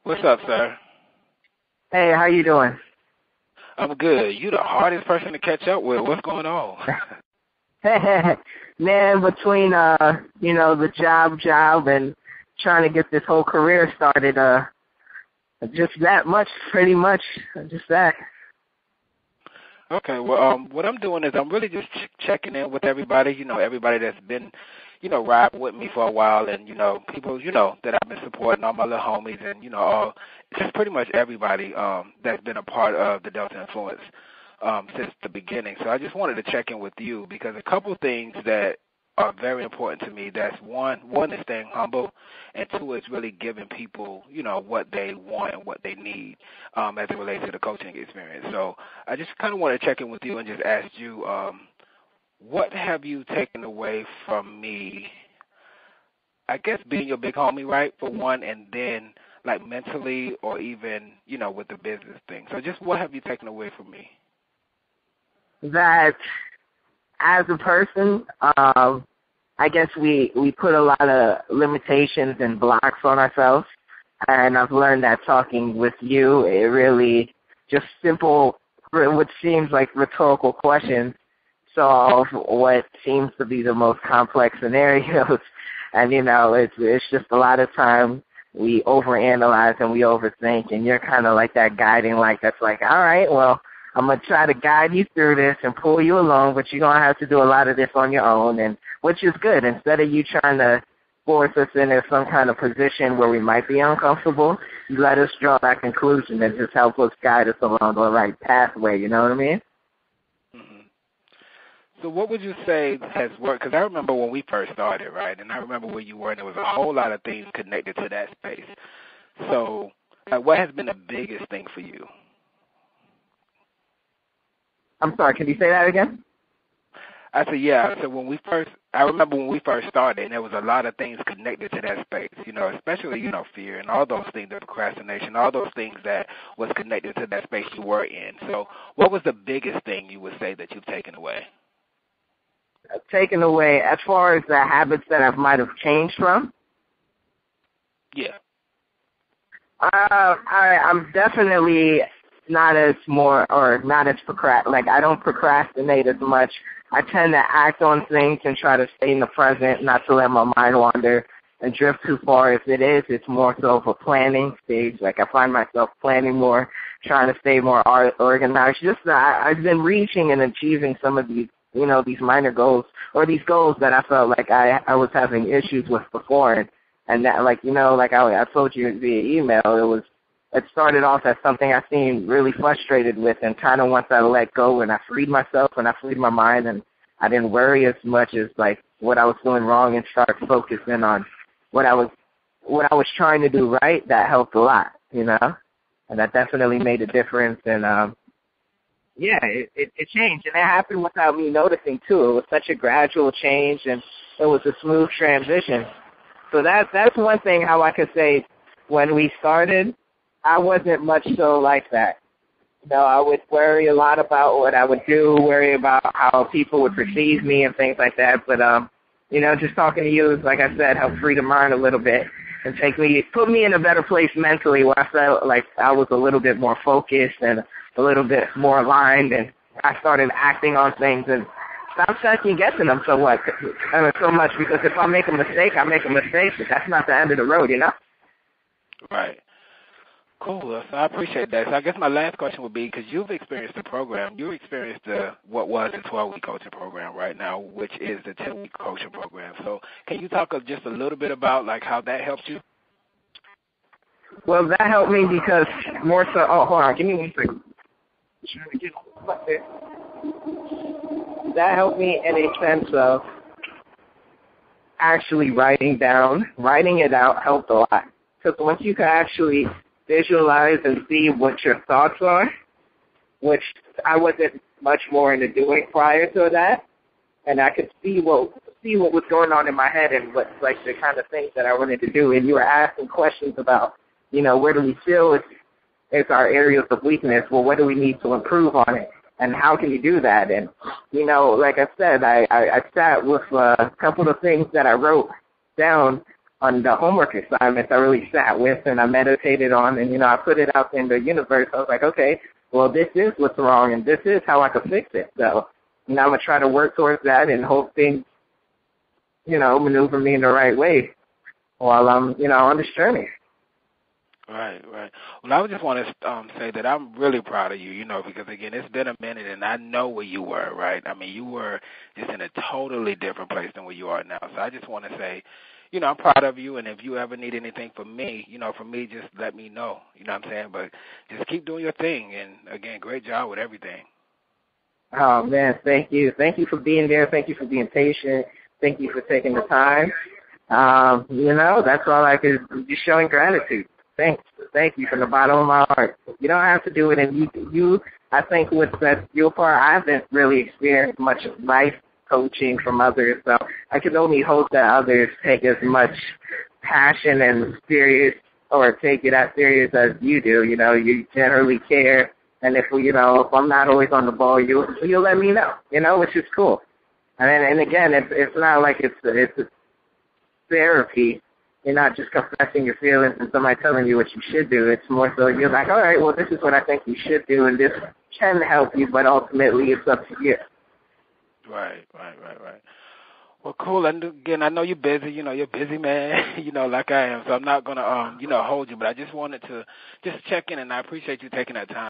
What's up, sir? Hey, how you doing? I'm good. You the hardest person to catch up with. What's going on? Man, between the job and trying to get this whole career started, just that much, pretty much, just that. Okay, well, what I'm doing is I'm really just checking in with everybody, everybody that's been, riding with me for a while, and, people, that I've been supporting, all my little homies, and, just pretty much everybody that's been a part of the Delta Influence since the beginning. So I just wanted to check in with you because a couple things that are very important to me. That's one is staying humble, and two is really giving people, what they want and what they need as it relates to the coaching experience. So I just kind of want to check in with you and just ask you, what have you taken away from me? I guess being your big homie, right, for one, and then like mentally or even, with the business thing. So just what have you taken away from me? That as a person, I guess we put a lot of limitations and blocks on ourselves, and I've learned that talking with you, it really just simple, what seems like rhetorical questions solve what seems to be the most complex scenarios. And, it's just a lot of time we overanalyze and we overthink, and you're kind of like that guiding light that's like, all right, well, I'm going to try to guide you through this and pull you along, but you're going to have to do a lot of this on your own, and which is good. Instead of you trying to force us into some kind of position where we might be uncomfortable, you let us draw that conclusion and just help us guide us along the right pathway, you know what I mean? Mm-hmm. So what would you say has worked? Because I remember when we first started, right, and I remember where you were, and there was a whole lot of things connected to that space. So what has been the biggest thing for you? I'm sorry, can you say that again? I said, yeah. So I remember when we first started, and there was a lot of things connected to that space, especially, fear and all those things, the procrastination, all those things that was connected to that space you were in. So what was the biggest thing you would say that you've taken away? Taken away as far as the habits that I might have changed from? Yeah. I'm definitely not as I don't procrastinate as much. I tend to act on things and try to stay in the present, not to let my mind wander and drift too far. If it is, it's more so of a planning stage. Like I find myself planning more, trying to stay more organized. I've been reaching and achieving some of these, these minor goals or these goals that I felt like I was having issues with before. And that, I told you via email, it started off as something I seemed really frustrated with, and kind of once I let go and I freed myself and I freed my mind and I didn't worry as much as like what I was doing wrong and started focusing on what I was trying to do right, that helped a lot, and that definitely made a difference. And it changed, and it happened without me noticing too. It was such a gradual change, and it was a smooth transition. So that's one thing how I could say when we started, I wasn't much so like that. I would worry a lot about what I would do, worry about how people would perceive me and things like that. But, just talking to you, like I said, helped free the mind a little bit and put me in a better place mentally where I felt like I was a little bit more focused and a little bit more aligned, and I started acting on things and stop second guessing them so much because if I make a mistake, I make a mistake, but that's not the end of the road, Right. Cool. So I appreciate that. So I guess my last question would be, because you've experienced the program, you experienced what was the 12-week coaching program right now, which is the 10-week coaching program. So can you talk just a little bit about like how that helped you? Well, that helped me because more so. Oh, hold on, give me 1 second. Trying to get up there. That helped me in a sense of actually writing it out helped a lot. Because once you can actually visualize and see what your thoughts are, which I wasn't much more into doing prior to that, and I could see what was going on in my head and what like the kind of things that I wanted to do. And you were asking questions about, where do we feel it's our areas of weakness? Well, what do we need to improve on it? And how can you do that? And, like I said, I sat with a couple of things that I wrote down on the homework assignments I really sat with and I meditated on, and, you know, I put it out in the universe. I was like, okay, well, this is what's wrong, and this is how I can fix it. So, you know, I'm going to try to work towards that and hope things, you know, maneuver me in the right way while I'm, you know, on this journey. Right, right. Well, I would just want to say that I'm really proud of you, you know, because, again, it's been a minute, and I know where you were, right? I mean, you were just in a totally different place than where you are now. So I just want to say, you know, I'm proud of you, and if you ever need anything from me, you know, just let me know, you know what I'm saying? But just keep doing your thing, and, again, great job with everything. Oh, man, thank you. Thank you for being there. Thank you for being patient. Thank you for taking the time. You know, that's all I could be showing gratitude. Thank you from the bottom of my heart. You don't have to do it, and you I think with that your part, I haven't really experienced much life coaching from others, so I can only hope that others take as much passion and serious, or take it as serious as you do. You know, you generally care, and if I'm not always on the ball, you'll let me know. You know, which is cool. And again, it's not like it's therapy. You're not just confessing your feelings and somebody telling you what you should do. It's more so you're like, all right, well, this is what I think you should do, and this can help you, but ultimately it's up to you. Right. Well, cool. And, again, I know you're busy. You know, you're a busy man, you know, like I am, so I'm not going to, hold you, but I just wanted to just check in, and I appreciate you taking that time.